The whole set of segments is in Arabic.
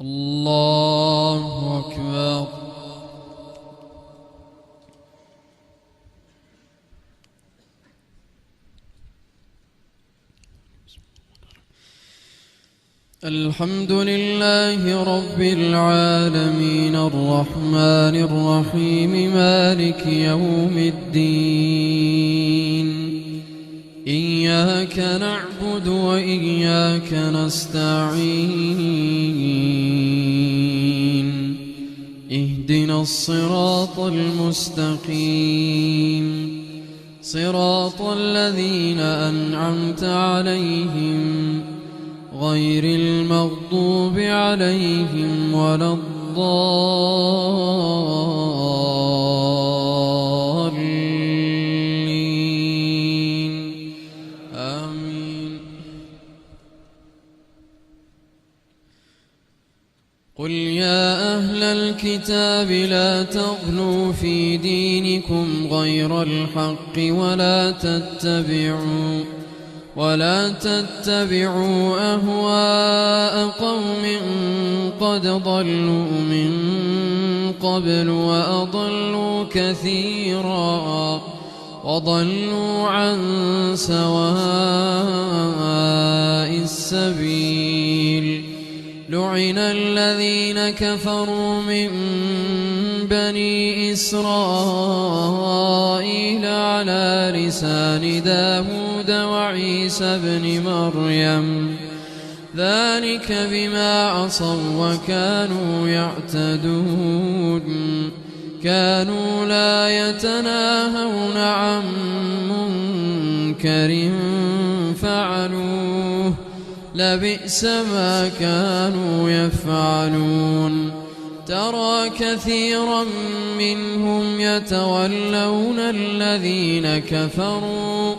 الله أكبر. الحمد لله رب العالمين الرحمن الرحيم مالك يوم الدين إياك نعبد وإياك نستعين اهدنا الصراط المستقيم صراط الذين أنعمت عليهم غير المغضوب عليهم ولا الضالين آمين. قل يا أهل الكتاب لا تغلوا في دينكم غير الحق ولا تتبعوا أهواء قوم قد ضلوا من قبل وأضلوا كثيرا وضلوا عن سواء السبيل. لعن الذين كفروا من بني إسرائيل على لسان داود وعيسى بن مريم ذلك بما عصوا وكانوا يعتدون. كانوا لا يتناهون عن منكر فعلوه لبئس ما كانوا يفعلون. ترى كثيرا منهم يتولون الذين كفروا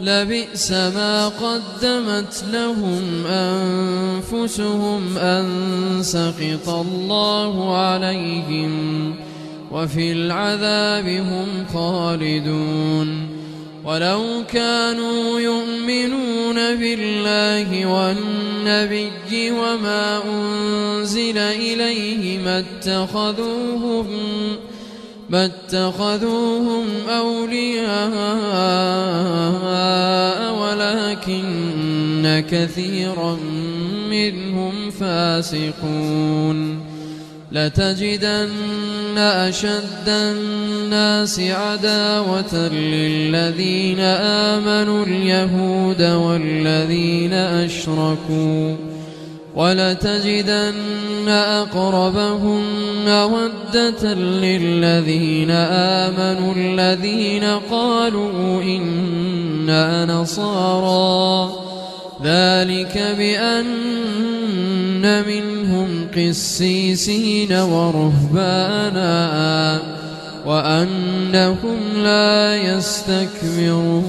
لبئس ما قدمت لهم أنفسهم أن سخط الله عليهم وفي العذاب هم خالدون. ولو كانوا يؤمنون بالله والنبي وما أنزل إليه ما اتخذوهم أولياء ولكن كثيرا منهم فاسقون. لتجدن أشد الناس عداوة للذين آمنوا اليهود والذين أشركوا ولتجدن أقربهم مودة للذين آمنوا الذين قالوا إنا نصارى ذلك بأن منهم قسيسين ورهبانا وأنهم لا يستكبرون.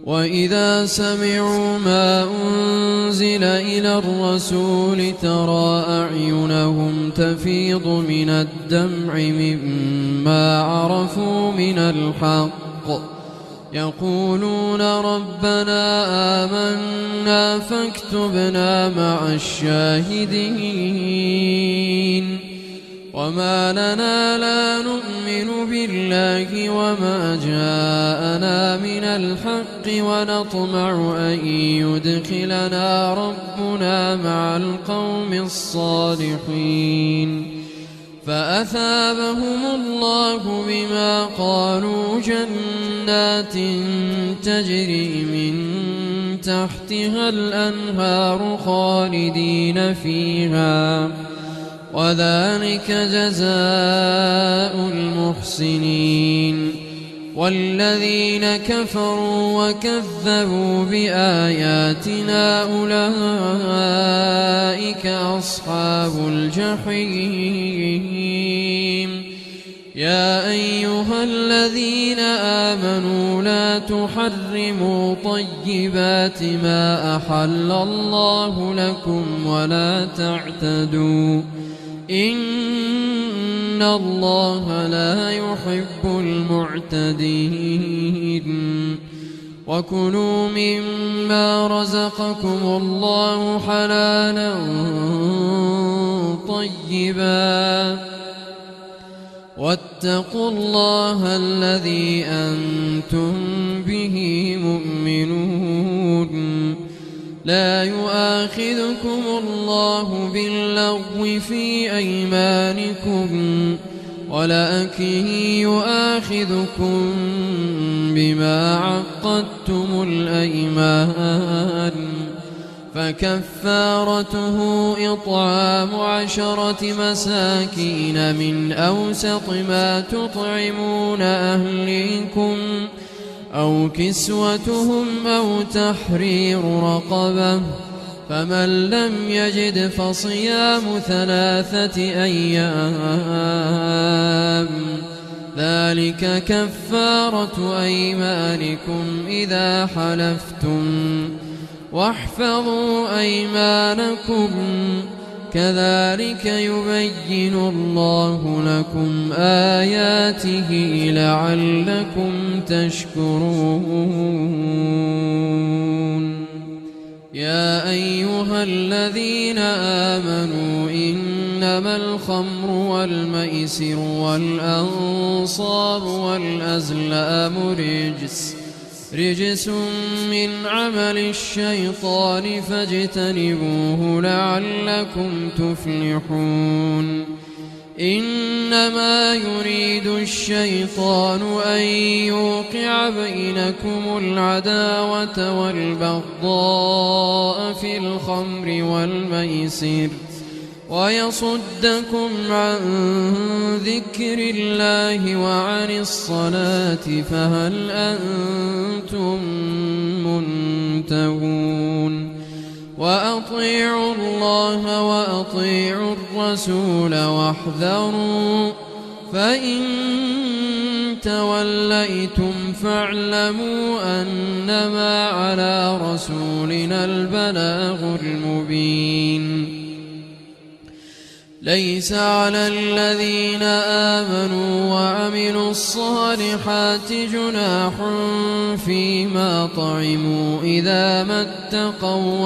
وإذا سمعوا ما أنزل إلى الرسول ترى أعينهم تفيض من الدمع مما عرفوا من الحق يقولون ربنا آمنا فاكتبنا مع الشاهدين. وما لنا لا نؤمن بالله وما جاءنا من الحق ونطمع أن يدخلنا ربنا مع القوم الصالحين. فأثابهم الله بما قالوا جنات تجري من تحتها الأنهار خالدين فيها وذلك جزاء المحسنين. والذين كفروا وكذبوا بآياتنا أولئك أصحاب الجحيم. يا أيها الذين آمنوا لا تحرموا طيبات ما أحل الله لكم ولا تعتدوا إن الله لا يحب المعتدين. وكلوا مما رزقكم الله حلالا طيبا واتقوا الله الذي أنتم به مؤمنون. لا يؤاخذكم الله باللغو في أيمانكم ولكن يؤاخذكم بما عقدتم الأيمان، فكفارته إطعام 10 مساكين من أوسط ما تطعمون أهليكم أو كسوتهم أو تحرير رقبة، فمن لم يجد فصيام 3 أيام، ذلك كفارة أيمانكم إذا حلفتم، واحفظوا أيمانكم، كذلك يبين الله لكم آياته لعلكم تشكرون. يا أيها الذين آمنوا إنما الخمر والميسر والأنصاب والأزلام رجس من عمل الشيطان فاجتنبوه لعلكم تفلحون. إنما يريد الشيطان أن يوقع بينكم العداوة والبغضاء في الخمر والميسر ويصدكم عن ذكر الله وعن الصلاة فهل أنتم منتهون. وأطيعوا الله وأطيعوا الرسول واحذروا، فإن توليتم فاعلموا أنما على رسولنا البلاغ المبين. ليس على الذين آمنوا وعملوا الصالحات جناح فيما طعموا إذا ما اتقوا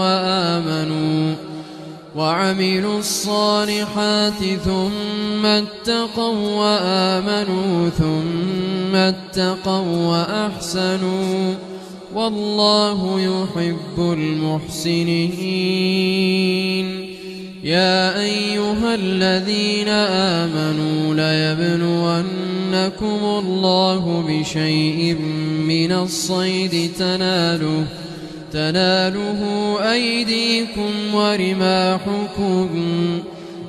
وعملوا الصالحات ثم اتقوا وآمنوا ثم اتقوا وأحسنوا، والله يحب المحسنين. يا أيها الذين آمنوا ليبلونكم الله بشيء من الصيد تناله أيديكم ورماحكم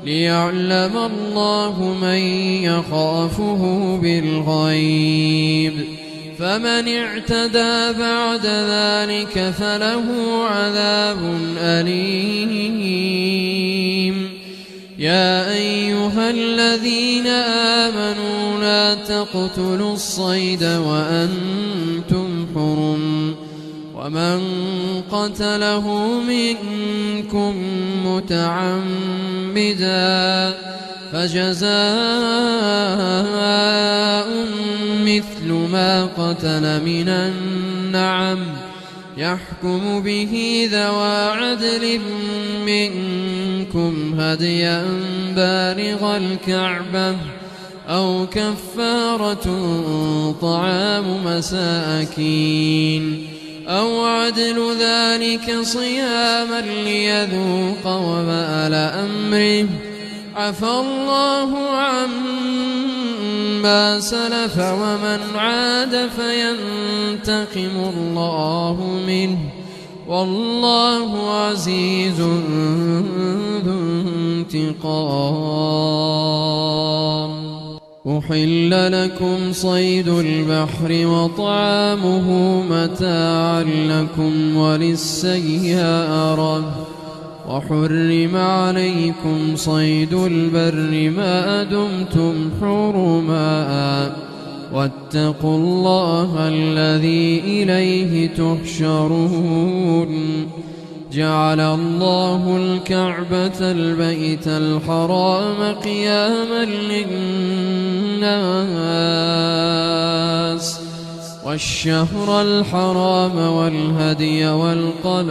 ليعلم الله من يخافه بالغيب، فمن اعتدى بعد ذلك فله عذاب أليم. يا أيها الذين آمنوا لا تقتلوا الصيد وأنتم حرم، ومن قتله منكم متعمدا فجزاء مثل ما قتل من النعم يحكم به ذوى عدل منكم هديا بالغ الكعبة أو كفارة طعام مساكين أو عدل ذلك صياما ليذوق وبال أمره، عفى الله عما سلف ومن عاد فينتقم الله منه، والله عزيز ذو انتقام. أحل لكم صيد البحر وطعامه متاعا لكم وللسيارة، وحرم عليكم صيد البر ما دمتم حرما، واتقوا الله الذي إليه تحشرون. جعل الله الكعبة البيت الحرام قياما للناس والشهر الحرام والهدي والقلائد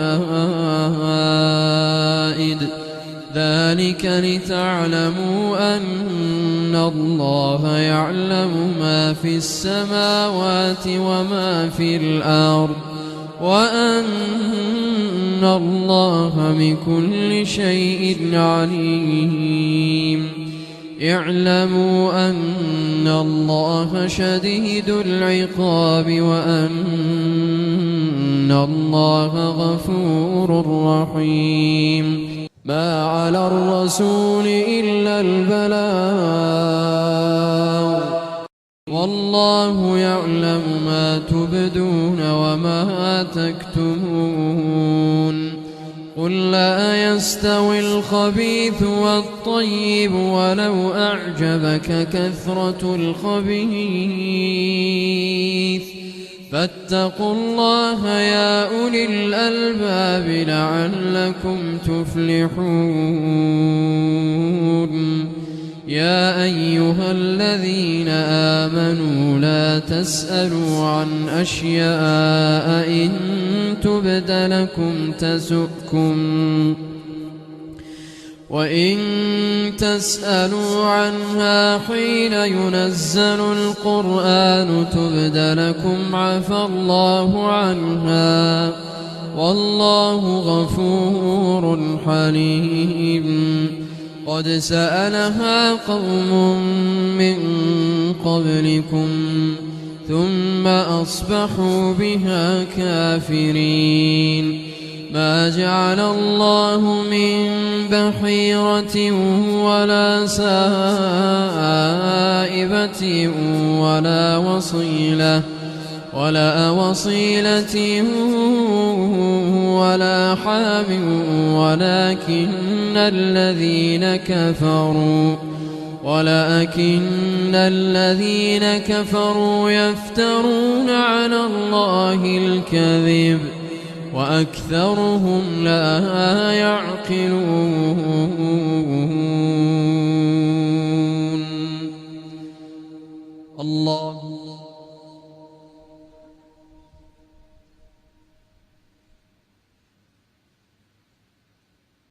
ذلك لتعلموا أن الله يعلم ما في السماوات وما في الأرض وأن الله بكل شيء عليم. اعلموا أن الله شديد العقاب وأن الله غفور رحيم. ما على الرسول إلا البلاغ والله يعلم ما تبدون وما تكتمون. قل لا يستوي الخبيث والطيب ولو أعجبك كثرة الخبيث فاتقوا الله يا أولي الألباب لعلكم تفلحون. يا أيها الذين آمنوا لا تسألوا عن أشياء إن تبد لكم تسؤكم وإن تسألوا عنها حين ينزل القرآن تبد لكم عفى الله عنها والله غفور حليم. قد سألها قوم من قبلكم ثم أصبحوا بها كافرين. ما جعل الله من بحيرة ولا سائبة ولا وصيلة ولا حام ولكن الذين كفروا يفترون على الله الكذب وأكثرهم لا يعقلون. الله